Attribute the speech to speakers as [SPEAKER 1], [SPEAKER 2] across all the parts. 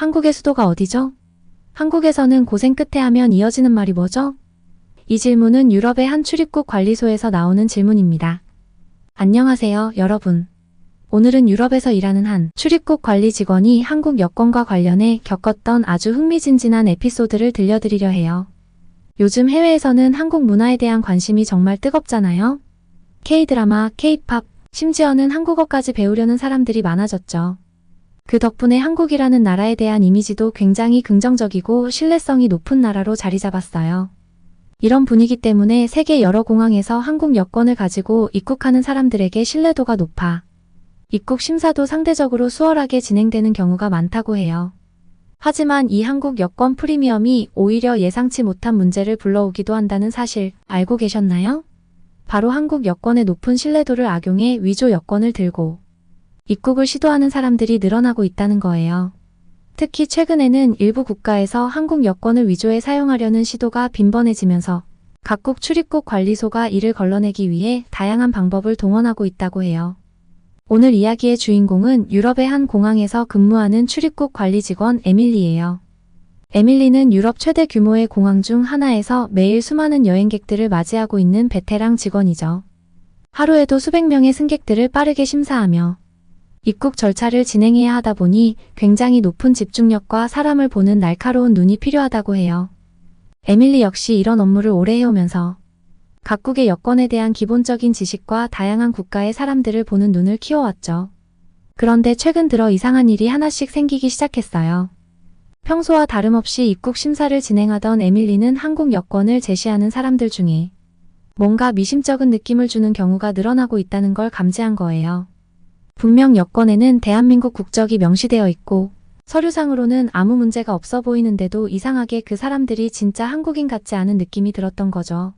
[SPEAKER 1] 한국의 수도가 어디죠? 한국에서는 고생 끝에 하면 이어지는 말이 뭐죠? 이 질문은 유럽의 한 출입국 관리소에서 나오는 질문입니다. 안녕하세요, 여러분. 오늘은 유럽에서 일하는 한 출입국 관리 직원이 한국 여권과 관련해 겪었던 아주 흥미진진한 에피소드를 들려드리려 해요. 요즘 해외에서는 한국 문화에 대한 관심이 정말 뜨겁잖아요. K-드라마, K-팝, 심지어는 한국어까지 배우려는 사람들이 많아졌죠. 그 덕분에 한국이라는 나라에 대한 이미지도 굉장히 긍정적이고 신뢰성이 높은 나라로 자리 잡았어요. 이런 분위기 때문에 세계 여러 공항에서 한국 여권을 가지고 입국하는 사람들에게 신뢰도가 높아 입국 심사도 상대적으로 수월하게 진행되는 경우가 많다고 해요. 하지만 이 한국 여권 프리미엄이 오히려 예상치 못한 문제를 불러오기도 한다는 사실 알고 계셨나요? 바로 한국 여권의 높은 신뢰도를 악용해 위조 여권을 들고 입국을 시도하는 사람들이 늘어나고 있다는 거예요. 특히 최근에는 일부 국가에서 한국 여권을 위조해 사용하려는 시도가 빈번해지면서 각국 출입국 관리소가 이를 걸러내기 위해 다양한 방법을 동원하고 있다고 해요. 오늘 이야기의 주인공은 유럽의 한 공항에서 근무하는 출입국 관리 직원 에밀리예요. 에밀리는 유럽 최대 규모의 공항 중 하나에서 매일 수많은 여행객들을 맞이하고 있는 베테랑 직원이죠. 하루에도 수백 명의 승객들을 빠르게 심사하며 입국 절차를 진행해야 하다 보니 굉장히 높은 집중력과 사람을 보는 날카로운 눈이 필요하다고 해요. 에밀리 역시 이런 업무를 오래 해오면서 각국의 여권에 대한 기본적인 지식과 다양한 국가의 사람들을 보는 눈을 키워왔죠. 그런데 최근 들어 이상한 일이 하나씩 생기기 시작했어요. 평소와 다름없이 입국 심사를 진행하던 에밀리는 한국 여권을 제시하는 사람들 중에 뭔가 미심쩍은 느낌을 주는 경우가 늘어나고 있다는 걸 감지한 거예요. 분명 여권에는 대한민국 국적이 명시되어 있고 서류상으로는 아무 문제가 없어 보이는데도 이상하게 그 사람들이 진짜 한국인 같지 않은 느낌이 들었던 거죠.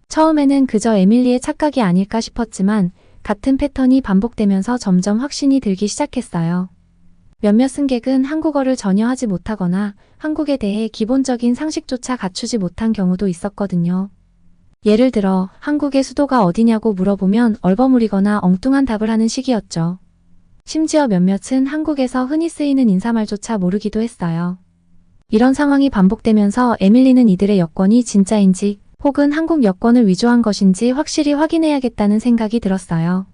[SPEAKER 1] 처음에는 그저 에밀리의 착각이 아닐까 싶었지만 같은 패턴이 반복되면서 점점 확신이 들기 시작했어요. 몇몇 승객은 한국어를 전혀 하지 못하거나 한국에 대해 기본적인 상식조차 갖추지 못한 경우도 있었거든요. 예를 들어 한국의 수도가 어디냐고 물어보면 얼버무리거나 엉뚱한 답을 하는 시기였죠. 심지어 몇몇은 한국에서 흔히 쓰이는 인사말조차 모르기도 했어요. 이런 상황이 반복되면서 에밀리는 이들의 여권이 진짜인지 혹은 한국 여권을 위조한 것인지 확실히 확인해야겠다는 생각이 들었어요.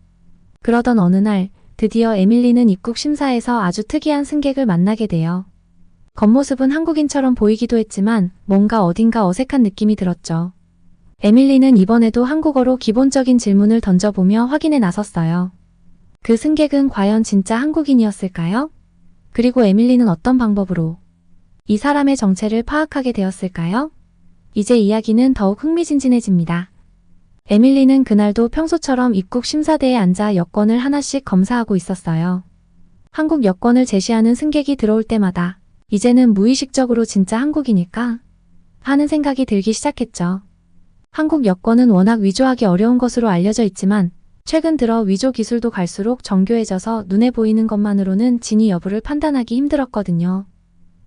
[SPEAKER 1] 그러던 어느 날 드디어 에밀리는 입국 심사에서 아주 특이한 승객을 만나게 돼요. 겉모습은 한국인처럼 보이기도 했지만 뭔가 어딘가 어색한 느낌이 들었죠. 에밀리는 이번에도 한국어로 기본적인 질문을 던져보며 확인에 나섰어요. 그 승객은 과연 진짜 한국인이었을까요? 그리고 에밀리는 어떤 방법으로 이 사람의 정체를 파악하게 되었을까요? 이제 이야기는 더욱 흥미진진해집니다. 에밀리는 그날도 평소처럼 입국 심사대에 앉아 여권을 하나씩 검사하고 있었어요. 한국 여권을 제시하는 승객이 들어올 때마다 이제는 무의식적으로 진짜 한국인일까? 하는 생각이 들기 시작했죠. 한국 여권은 워낙 위조하기 어려운 것으로 알려져 있지만 최근 들어 위조 기술도 갈수록 정교해져서 눈에 보이는 것만으로는 진위 여부를 판단하기 힘들었거든요.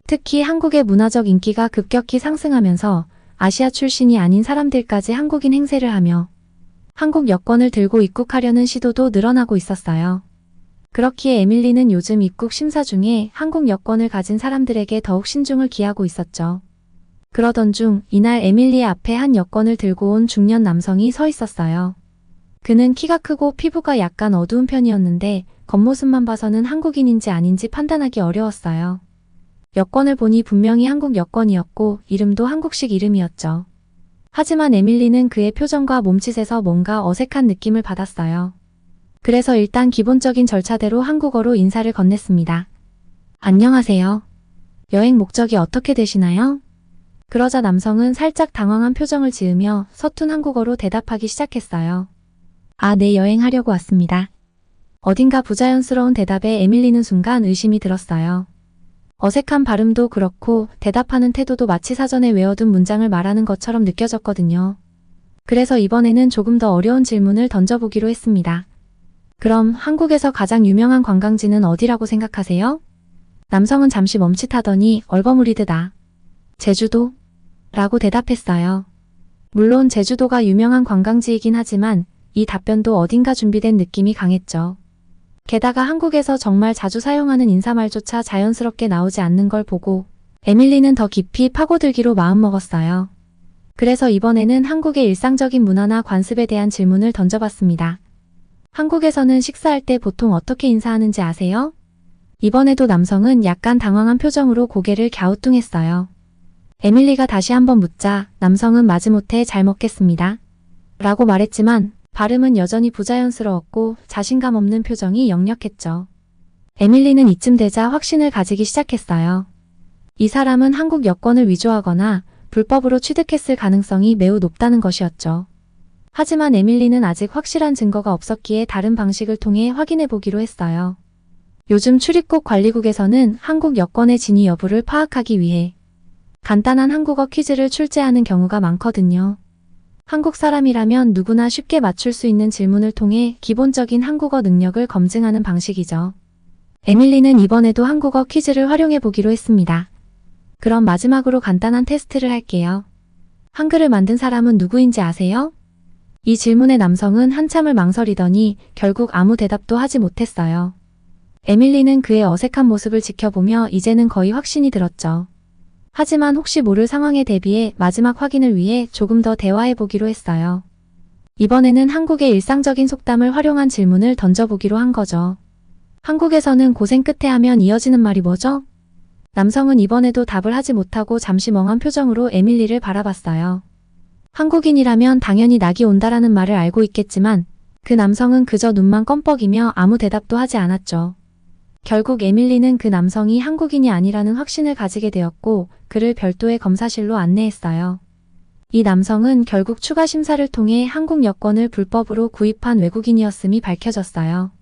[SPEAKER 1] 특히 한국의 문화적 인기가 급격히 상승하면서 아시아 출신이 아닌 사람들까지 한국인 행세를 하며 한국 여권을 들고 입국하려는 시도도 늘어나고 있었어요. 그렇기에 에밀리는 요즘 입국 심사 중에 한국 여권을 가진 사람들에게 더욱 신중을 기하고 있었죠. 그러던 중 이날 에밀리의 앞에 한 여권을 들고 온 중년 남성이 서 있었어요. 그는 키가 크고 피부가 약간 어두운 편이었는데 겉모습만 봐서는 한국인인지 아닌지 판단하기 어려웠어요. 여권을 보니 분명히 한국 여권이었고 이름도 한국식 이름이었죠. 하지만 에밀리는 그의 표정과 몸짓에서 뭔가 어색한 느낌을 받았어요. 그래서 일단 기본적인 절차대로 한국어로 인사를 건넸습니다. 안녕하세요. 여행 목적이 어떻게 되시나요? 그러자 남성은 살짝 당황한 표정을 지으며 서툰 한국어로 대답하기 시작했어요. 아, 네, 여행하려고 왔습니다. 어딘가 부자연스러운 대답에 에밀리는 순간 의심이 들었어요. 어색한 발음도 그렇고 대답하는 태도도 마치 사전에 외워둔 문장을 말하는 것처럼 느껴졌거든요. 그래서 이번에는 조금 더 어려운 질문을 던져보기로 했습니다. 그럼 한국에서 가장 유명한 관광지는 어디라고 생각하세요? 남성은 잠시 멈칫하더니 얼버무리듯 제주도? 라고 대답했어요. 물론 제주도가 유명한 관광지이긴 하지만 이 답변도 어딘가 준비된 느낌이 강했죠. 게다가 한국에서 정말 자주 사용하는 인사말조차 자연스럽게 나오지 않는 걸 보고 에밀리는 더 깊이 파고들기로 마음먹었어요. 그래서 이번에는 한국의 일상적인 문화나 관습에 대한 질문을 던져봤습니다. 한국에서는 식사할 때 보통 어떻게 인사하는지 아세요? 이번에도 남성은 약간 당황한 표정으로 고개를 갸우뚱했어요. 에밀리가 다시 한번 묻자 남성은 마지못해 잘 먹겠습니다. 라고 말했지만 발음은 여전히 부자연스러웠고 자신감 없는 표정이 역력했죠. 에밀리는 이쯤 되자 확신을 가지기 시작했어요. 이 사람은 한국 여권을 위조하거나 불법으로 취득했을 가능성이 매우 높다는 것이었죠. 하지만 에밀리는 아직 확실한 증거가 없었기에 다른 방식을 통해 확인해 보기로 했어요. 요즘 출입국 관리국에서는 한국 여권의 진위 여부를 파악하기 위해 간단한 한국어 퀴즈를 출제하는 경우가 많거든요. 한국 사람이라면 누구나 쉽게 맞출 수 있는 질문을 통해 기본적인 한국어 능력을 검증하는 방식이죠. 에밀리는 이번에도 한국어 퀴즈를 활용해 보기로 했습니다. 그럼 마지막으로 간단한 테스트를 할게요. 한글을 만든 사람은 누구인지 아세요? 이 질문에 남성은 한참을 망설이더니 결국 아무 대답도 하지 못했어요. 에밀리는 그의 어색한 모습을 지켜보며 이제는 거의 확신이 들었죠. 하지만 혹시 모를 상황에 대비해 마지막 확인을 위해 조금 더 대화해보기로 했어요. 이번에는 한국의 일상적인 속담을 활용한 질문을 던져보기로 한 거죠. 한국에서는 고생 끝에 하면 이어지는 말이 뭐죠? 남성은 이번에도 답을 하지 못하고 잠시 멍한 표정으로 에밀리를 바라봤어요. 한국인이라면 당연히 낙이 온다라는 말을 알고 있겠지만 그 남성은 그저 눈만 껌뻑이며 아무 대답도 하지 않았죠. 결국 에밀리는 그 남성이 한국인이 아니라는 확신을 가지게 되었고 그를 별도의 검사실로 안내했어요. 이 남성은 결국 추가 심사를 통해 한국 여권을 불법으로 구입한 외국인이었음이 밝혀졌어요.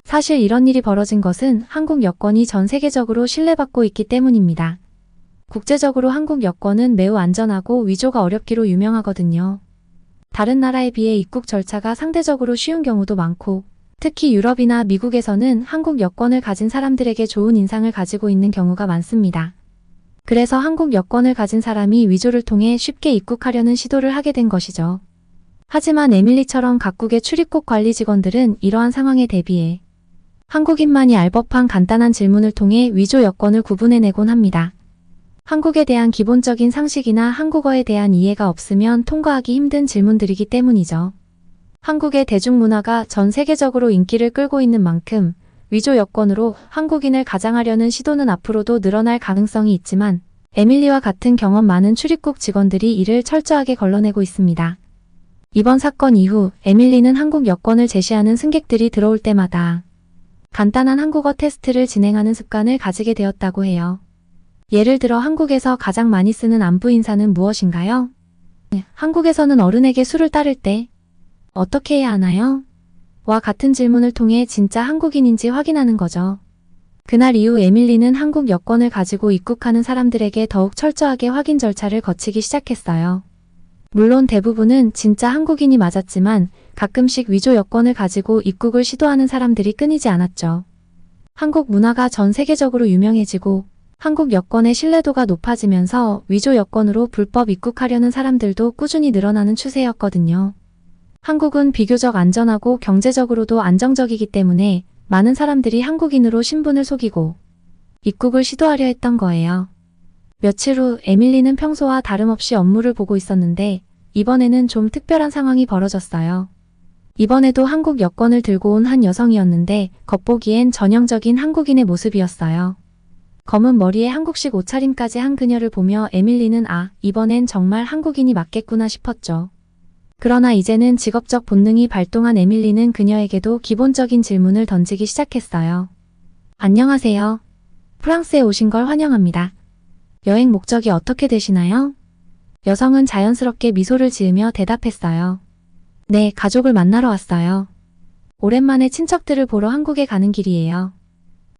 [SPEAKER 1] 사실 이런 일이 벌어진 것은 한국 여권이 전 세계적으로 신뢰받고 있기 때문입니다. 국제적으로 한국 여권은 매우 안전하고 위조가 어렵기로 유명하거든요. 다른 나라에 비해 입국 절차가 상대적으로 쉬운 경우도 많고 특히 유럽이나 미국에서는 한국 여권을 가진 사람들에게 좋은 인상을 가지고 있는 경우가 많습니다. 그래서 한국 여권을 가진 사람이 위조를 통해 쉽게 입국하려는 시도를 하게 된 것이죠. 하지만 에밀리처럼 각국의 출입국 관리 직원들은 이러한 상황에 대비해 한국인만이 알 법한 간단한 질문을 통해 위조 여권을 구분해내곤 합니다. 한국에 대한 기본적인 상식이나 한국어에 대한 이해가 없으면 통과하기 힘든 질문들이기 때문이죠. 한국의 대중문화가 전 세계적으로 인기를 끌고 있는 만큼 위조 여권으로 한국인을 가장하려는 시도는 앞으로도 늘어날 가능성이 있지만 에밀리와 같은 경험 많은 출입국 직원들이 이를 철저하게 걸러내고 있습니다. 이번 사건 이후 에밀리는 한국 여권을 제시하는 승객들이 들어올 때마다 간단한 한국어 테스트를 진행하는 습관을 가지게 되었다고 해요. 예를 들어 한국에서 가장 많이 쓰는 안부 인사는 무엇인가요? 한국에서는 어른에게 술을 따를 때 어떻게 해야 하나요? 와 같은 질문을 통해 진짜 한국인인지 확인하는 거죠. 그날 이후 에밀리는 한국 여권을 가지고 입국하는 사람들에게 더욱 철저하게 확인 절차를 거치기 시작했어요. 물론 대부분은 진짜 한국인이 맞았지만 가끔씩 위조 여권을 가지고 입국을 시도하는 사람들이 끊이지 않았죠. 한국 문화가 전 세계적으로 유명해지고 한국 여권의 신뢰도가 높아지면서 위조 여권으로 불법 입국하려는 사람들도 꾸준히 늘어나는 추세였거든요. 한국은 비교적 안전하고 경제적으로도 안정적이기 때문에 많은 사람들이 한국인으로 신분을 속이고 입국을 시도하려 했던 거예요. 며칠 후 에밀리는 평소와 다름없이 업무를 보고 있었는데 이번에는 좀 특별한 상황이 벌어졌어요. 이번에도 한국 여권을 들고 온 한 여성이었는데 겉보기엔 전형적인 한국인의 모습이었어요. 검은 머리에 한국식 옷차림까지 한 그녀를 보며 에밀리는 이번엔 정말 한국인이 맞겠구나 싶었죠. 그러나 이제는 직업적 본능이 발동한 에밀리는 그녀에게도 기본적인 질문을 던지기 시작했어요. 안녕하세요. 프랑스에 오신 걸 환영합니다. 여행 목적이 어떻게 되시나요? 여성은 자연스럽게 미소를 지으며 대답했어요. 네, 가족을 만나러 왔어요. 오랜만에 친척들을 보러 한국에 가는 길이에요.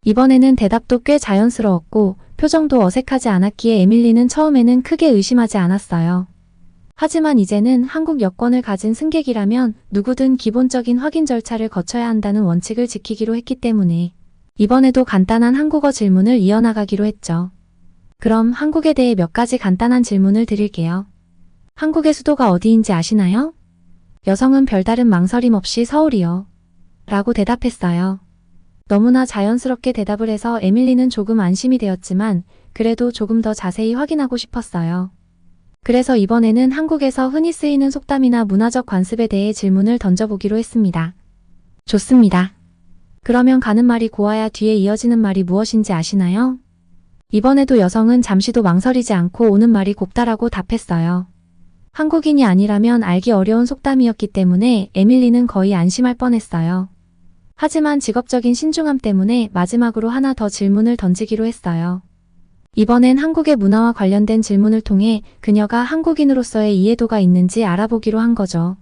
[SPEAKER 1] 이번에는 대답도 꽤 자연스러웠고 표정도 어색하지 않았기에 에밀리는 처음에는 크게 의심하지 않았어요. 하지만 이제는 한국 여권을 가진 승객이라면 누구든 기본적인 확인 절차를 거쳐야 한다는 원칙을 지키기로 했기 때문에 이번에도 간단한 한국어 질문을 이어나가기로 했죠. 그럼 한국에 대해 몇 가지 간단한 질문을 드릴게요. 한국의 수도가 어디인지 아시나요? 여성은 별다른 망설임 없이 서울이요. 라고 대답했어요. 너무나 자연스럽게 대답을 해서 에밀리는 조금 안심이 되었지만 그래도 조금 더 자세히 확인하고 싶었어요. 그래서 이번에는 한국에서 흔히 쓰이는 속담이나 문화적 관습에 대해 질문을 던져보기로 했습니다. 좋습니다. 그러면 가는 말이 고와야 뒤에 이어지는 말이 무엇인지 아시나요? 이번에도 여성은 잠시도 망설이지 않고 오는 말이 곱다라고 답했어요. 한국인이 아니라면 알기 어려운 속담이었기 때문에 에밀리는 거의 안심할 뻔했어요. 하지만 직업적인 신중함 때문에 마지막으로 하나 더 질문을 던지기로 했어요. 이번엔 한국의 문화와 관련된 질문을 통해 그녀가 한국인으로서의 이해도가 있는지 알아보기로 한 거죠.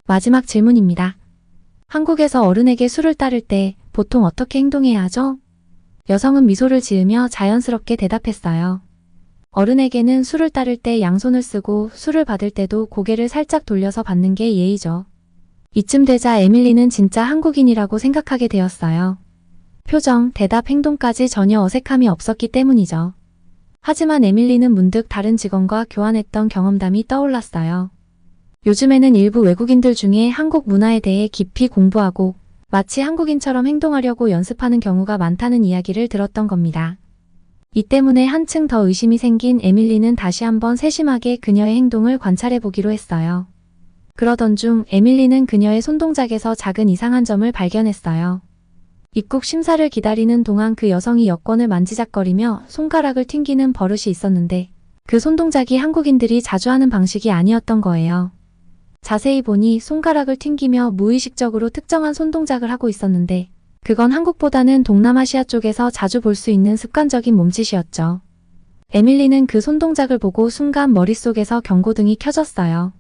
[SPEAKER 1] 마지막 질문입니다. 한국에서 어른에게 술을 따를 때 보통 어떻게 행동해야 하죠? 여성은 미소를 지으며 자연스럽게 대답했어요. 어른에게는 술을 따를 때 양손을 쓰고 술을 받을 때도 고개를 살짝 돌려서 받는 게 예의죠. 이쯤 되자 에밀리는 진짜 한국인이라고 생각하게 되었어요. 표정, 대답, 행동까지 전혀 어색함이 없었기 때문이죠. 하지만 에밀리는 문득 다른 직원과 교환했던 경험담이 떠올랐어요. 요즘에는 일부 외국인들 중에 한국 문화에 대해 깊이 공부하고 마치 한국인처럼 행동하려고 연습하는 경우가 많다는 이야기를 들었던 겁니다. 이 때문에 한층 더 의심이 생긴 에밀리는 다시 한번 세심하게 그녀의 행동을 관찰해 보기로 했어요. 그러던 중 에밀리는 그녀의 손동작에서 작은 이상한 점을 발견했어요. 입국 심사를 기다리는 동안 그 여성이 여권을 만지작거리며 손가락을 튕기는 버릇이 있었는데 그 손동작이 한국인들이 자주 하는 방식이 아니었던 거예요. 자세히 보니 손가락을 튕기며 무의식적으로 특정한 손동작을 하고 있었는데 그건 한국보다는 동남아시아 쪽에서 자주 볼 수 있는 습관적인 몸짓이었죠. 에밀리는 그 손동작을 보고 순간 머릿속에서 경고등이 켜졌어요.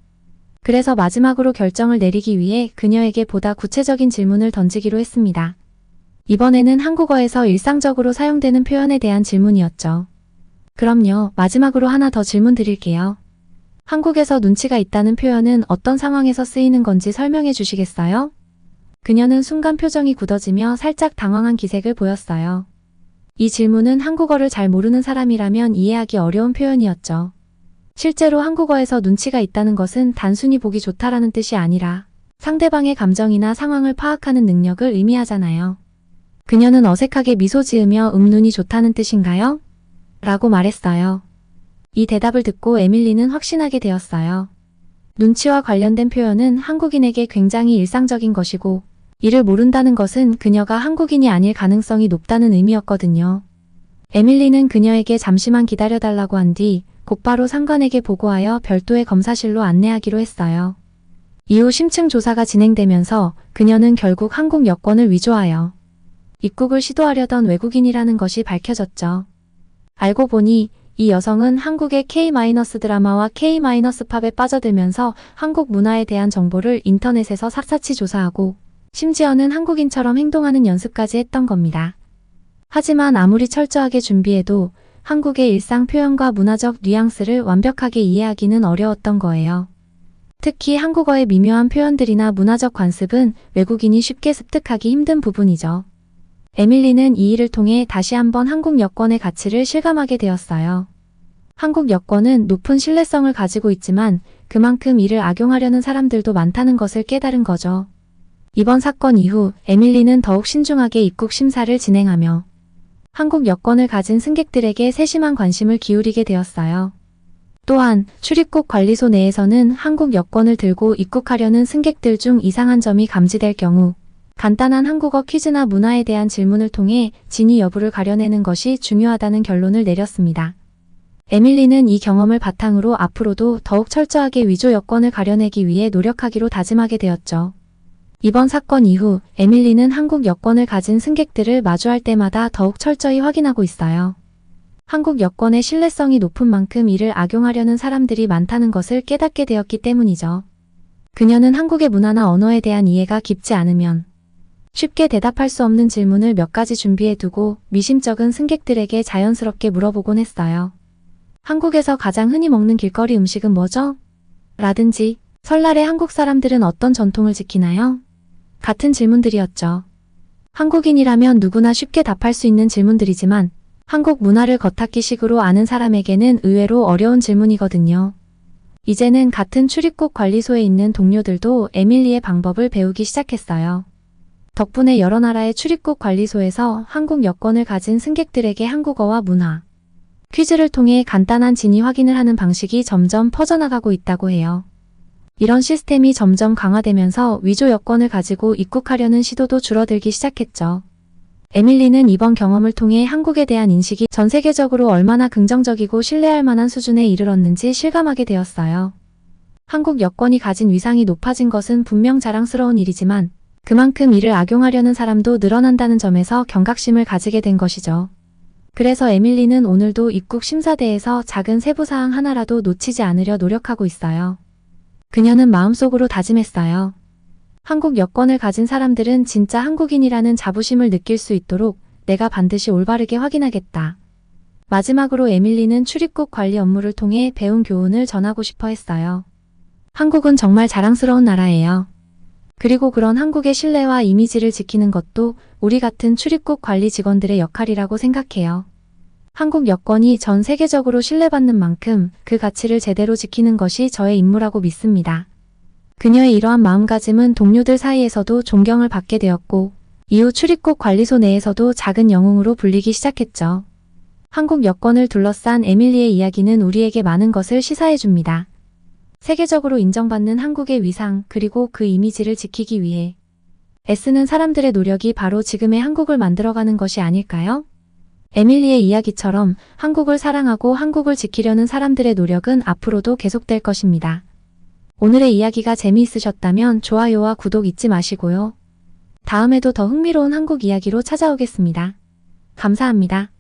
[SPEAKER 1] 그래서 마지막으로 결정을 내리기 위해 그녀에게 보다 구체적인 질문을 던지기로 했습니다. 이번에는 한국어에서 일상적으로 사용되는 표현에 대한 질문이었죠. 그럼요, 마지막으로 하나 더 질문 드릴게요. 한국에서 눈치가 있다는 표현은 어떤 상황에서 쓰이는 건지 설명해 주시겠어요? 그녀는 순간 표정이 굳어지며 살짝 당황한 기색을 보였어요. 이 질문은 한국어를 잘 모르는 사람이라면 이해하기 어려운 표현이었죠. 실제로 한국어에서 눈치가 있다는 것은 단순히 보기 좋다라는 뜻이 아니라 상대방의 감정이나 상황을 파악하는 능력을 의미하잖아요. 그녀는 어색하게 미소 지으며 눈이 좋다는 뜻인가요? 라고 말했어요. 이 대답을 듣고 에밀리는 확신하게 되었어요. 눈치와 관련된 표현은 한국인에게 굉장히 일상적인 것이고 이를 모른다는 것은 그녀가 한국인이 아닐 가능성이 높다는 의미였거든요. 에밀리는 그녀에게 잠시만 기다려달라고 한 뒤 곧바로 상관에게 보고하여 별도의 검사실로 안내하기로 했어요. 이후 심층 조사가 진행되면서 그녀는 결국 한국 여권을 위조하여 입국을 시도하려던 외국인이라는 것이 밝혀졌죠. 알고 보니 이 여성은 한국의 K-드라마와 K-팝에 빠져들면서 한국 문화에 대한 정보를 인터넷에서 샅샅이 조사하고 심지어는 한국인처럼 행동하는 연습까지 했던 겁니다. 하지만 아무리 철저하게 준비해도 한국의 일상 표현과 문화적 뉘앙스를 완벽하게 이해하기는 어려웠던 거예요. 특히 한국어의 미묘한 표현들이나 문화적 관습은 외국인이 쉽게 습득하기 힘든 부분이죠. 에밀리는 이 일을 통해 다시 한번 한국 여권의 가치를 실감하게 되었어요. 한국 여권은 높은 신뢰성을 가지고 있지만 그만큼 이를 악용하려는 사람들도 많다는 것을 깨달은 거죠. 이번 사건 이후 에밀리는 더욱 신중하게 입국 심사를 진행하며 한국 여권을 가진 승객들에게 세심한 관심을 기울이게 되었어요. 또한 출입국 관리소 내에서는 한국 여권을 들고 입국하려는 승객들 중 이상한 점이 감지될 경우 간단한 한국어 퀴즈나 문화에 대한 질문을 통해 진위 여부를 가려내는 것이 중요하다는 결론을 내렸습니다. 에밀리는 이 경험을 바탕으로 앞으로도 더욱 철저하게 위조 여권을 가려내기 위해 노력하기로 다짐하게 되었죠. 이번 사건 이후 에밀리는 한국 여권을 가진 승객들을 마주할 때마다 더욱 철저히 확인하고 있어요. 한국 여권의 신뢰성이 높은 만큼 이를 악용하려는 사람들이 많다는 것을 깨닫게 되었기 때문이죠. 그녀는 한국의 문화나 언어에 대한 이해가 깊지 않으면 쉽게 대답할 수 없는 질문을 몇 가지 준비해두고 미심쩍은 승객들에게 자연스럽게 물어보곤 했어요. 한국에서 가장 흔히 먹는 길거리 음식은 뭐죠? 라든지 설날에 한국 사람들은 어떤 전통을 지키나요? 같은 질문들이었죠. 한국인이라면 누구나 쉽게 답할 수 있는 질문들이지만 한국 문화를 겉핥기식으로 아는 사람에게는 의외로 어려운 질문이거든요. 이제는 같은 출입국 관리소에 있는 동료들도 에밀리의 방법을 배우기 시작했어요. 덕분에 여러 나라의 출입국 관리소에서 한국 여권을 가진 승객들에게 한국어와 문화, 퀴즈를 통해 간단한 진위 확인을 하는 방식이 점점 퍼져나가고 있다고 해요. 이런 시스템이 점점 강화되면서 위조 여권을 가지고 입국하려는 시도도 줄어들기 시작했죠. 에밀리는 이번 경험을 통해 한국에 대한 인식이 전 세계적으로 얼마나 긍정적이고 신뢰할 만한 수준에 이르렀는지 실감하게 되었어요. 한국 여권이 가진 위상이 높아진 것은 분명 자랑스러운 일이지만 그만큼 이를 악용하려는 사람도 늘어난다는 점에서 경각심을 가지게 된 것이죠. 그래서 에밀리는 오늘도 입국 심사대에서 작은 세부사항 하나라도 놓치지 않으려 노력하고 있어요. 그녀는 마음속으로 다짐했어요. 한국 여권을 가진 사람들은 진짜 한국인이라는 자부심을 느낄 수 있도록 내가 반드시 올바르게 확인하겠다. 마지막으로 에밀리는 출입국 관리 업무를 통해 배운 교훈을 전하고 싶어 했어요. 한국은 정말 자랑스러운 나라예요. 그리고 그런 한국의 신뢰와 이미지를 지키는 것도 우리 같은 출입국 관리 직원들의 역할이라고 생각해요. 한국 여권이 전 세계적으로 신뢰받는 만큼 그 가치를 제대로 지키는 것이 저의 임무라고 믿습니다. 그녀의 이러한 마음가짐은 동료들 사이에서도 존경을 받게 되었고 이후 출입국 관리소 내에서도 작은 영웅으로 불리기 시작했죠. 한국 여권을 둘러싼 에밀리의 이야기는 우리에게 많은 것을 시사해줍니다. 세계적으로 인정받는 한국의 위상 그리고 그 이미지를 지키기 위해 애쓰는 사람들의 노력이 바로 지금의 한국을 만들어가는 것이 아닐까요? 에밀리의 이야기처럼 한국을 사랑하고 한국을 지키려는 사람들의 노력은 앞으로도 계속될 것입니다. 오늘의 이야기가 재미있으셨다면 좋아요와 구독 잊지 마시고요. 다음에도 더 흥미로운 한국 이야기로 찾아오겠습니다. 감사합니다.